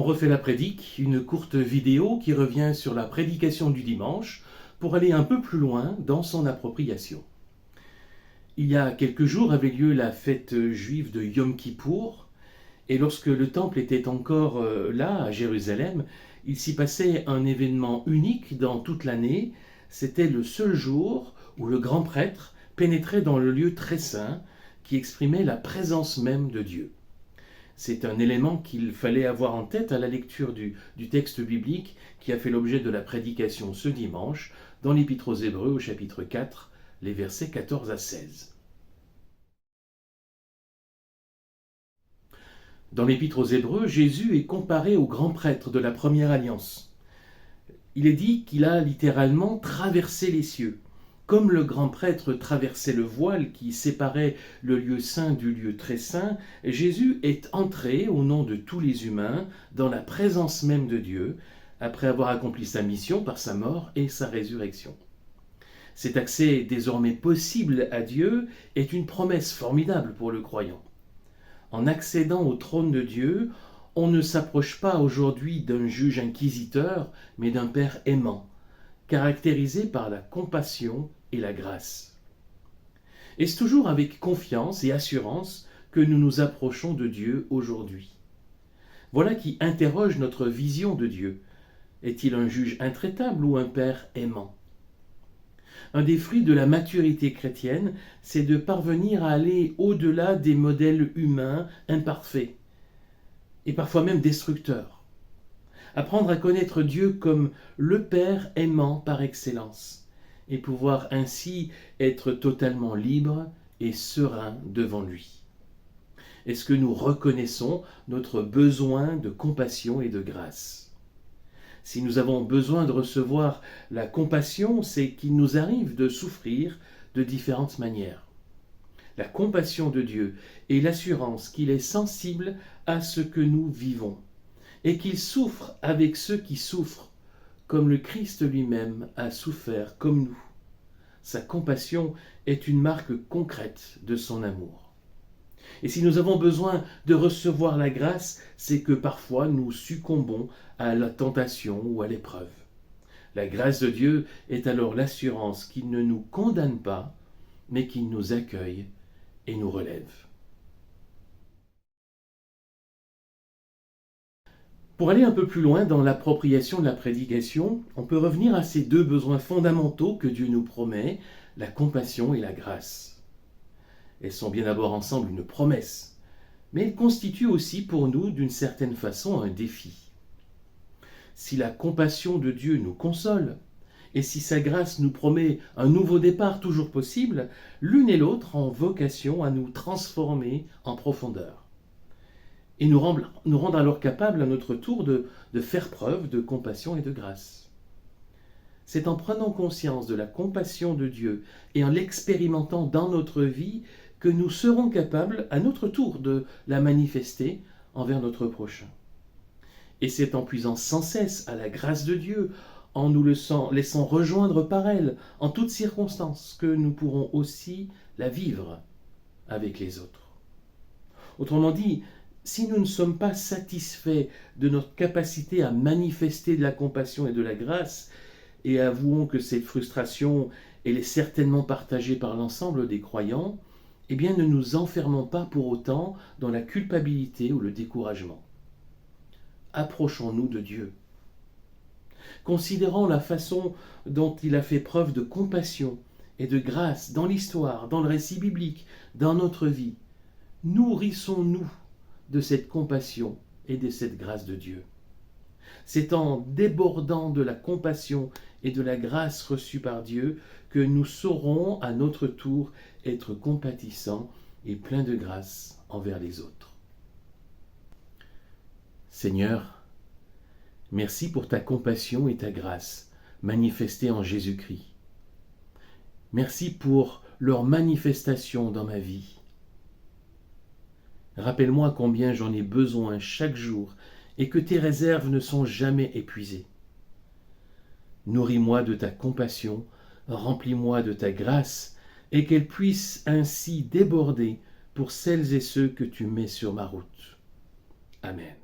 On refait la prédique, une courte vidéo qui revient sur la prédication du dimanche pour aller un peu plus loin dans son appropriation. Il y a quelques jours avait lieu la fête juive de Yom Kippour, et lorsque le temple était encore là, à Jérusalem, il s'y passait un événement unique dans toute l'année. C'était le seul jour où le grand prêtre pénétrait dans le lieu très saint qui exprimait la présence même de Dieu. C'est un élément qu'il fallait avoir en tête à la lecture du texte biblique qui a fait l'objet de la prédication ce dimanche dans l'Épître aux Hébreux au chapitre 4, les versets 14 à 16. Dans l'Épître aux Hébreux, Jésus est comparé au grand prêtre de la première alliance. Il est dit qu'il a littéralement traversé les cieux. Comme le grand prêtre traversait le voile qui séparait le lieu saint du lieu très saint, Jésus est entré, au nom de tous les humains, dans la présence même de Dieu, après avoir accompli sa mission par sa mort et sa résurrection. Cet accès désormais possible à Dieu est une promesse formidable pour le croyant. En accédant au trône de Dieu, on ne s'approche pas aujourd'hui d'un juge inquisiteur, mais d'un Père aimant, caractérisé par la compassion et la grâce. Et c'est toujours avec confiance et assurance que nous nous approchons de Dieu aujourd'hui. Voilà qui interroge notre vision de Dieu. Est-il un juge intraitable ou un Père aimant ? Un des fruits de la maturité chrétienne, c'est de parvenir à aller au-delà des modèles humains imparfaits et parfois même destructeurs. Apprendre à connaître Dieu comme le Père aimant par excellence et pouvoir ainsi être totalement libre et serein devant lui. Est-ce que nous reconnaissons notre besoin de compassion et de grâce ? Si nous avons besoin de recevoir la compassion, c'est qu'il nous arrive de souffrir de différentes manières. La compassion de Dieu est l'assurance qu'il est sensible à ce que nous vivons et qu'il souffre avec ceux qui souffrent, comme le Christ lui-même a souffert comme nous. Sa compassion est une marque concrète de son amour. Et si nous avons besoin de recevoir la grâce, c'est que parfois nous succombons à la tentation ou à l'épreuve. La grâce de Dieu est alors l'assurance qu'il ne nous condamne pas, mais qu'il nous accueille et nous relève. Pour aller un peu plus loin dans l'appropriation de la prédication, on peut revenir à ces deux besoins fondamentaux que Dieu nous promet, la compassion et la grâce. Elles sont bien d'abord ensemble une promesse, mais elles constituent aussi pour nous d'une certaine façon un défi. Si la compassion de Dieu nous console, et si sa grâce nous promet un nouveau départ toujours possible, l'une et l'autre ont vocation à nous transformer en profondeur et nous rendre alors capables à notre tour de faire preuve de compassion et de grâce. C'est en prenant conscience de la compassion de Dieu et en l'expérimentant dans notre vie que nous serons capables à notre tour de la manifester envers notre prochain. Et c'est en puisant sans cesse à la grâce de Dieu, en nous laissant rejoindre par elle en toutes circonstances, que nous pourrons aussi la vivre avec les autres. Autrement dit, si nous ne sommes pas satisfaits de notre capacité à manifester de la compassion et de la grâce, et avouons que cette frustration elle est certainement partagée par l'ensemble des croyants, eh bien ne nous enfermons pas pour autant dans la culpabilité ou le découragement. Approchons-nous de Dieu. Considérons la façon dont il a fait preuve de compassion et de grâce dans l'histoire, dans le récit biblique, dans notre vie. Nourrissons-nous de cette compassion et de cette grâce de Dieu. C'est en débordant de la compassion et de la grâce reçue par Dieu que nous saurons à notre tour être compatissants et pleins de grâce envers les autres. Seigneur, merci pour ta compassion et ta grâce manifestées en Jésus-Christ. Merci pour leur manifestation dans ma vie. Rappelle-moi combien j'en ai besoin chaque jour et que tes réserves ne sont jamais épuisées. Nourris-moi de ta compassion, remplis-moi de ta grâce et qu'elle puisse ainsi déborder pour celles et ceux que tu mets sur ma route. Amen.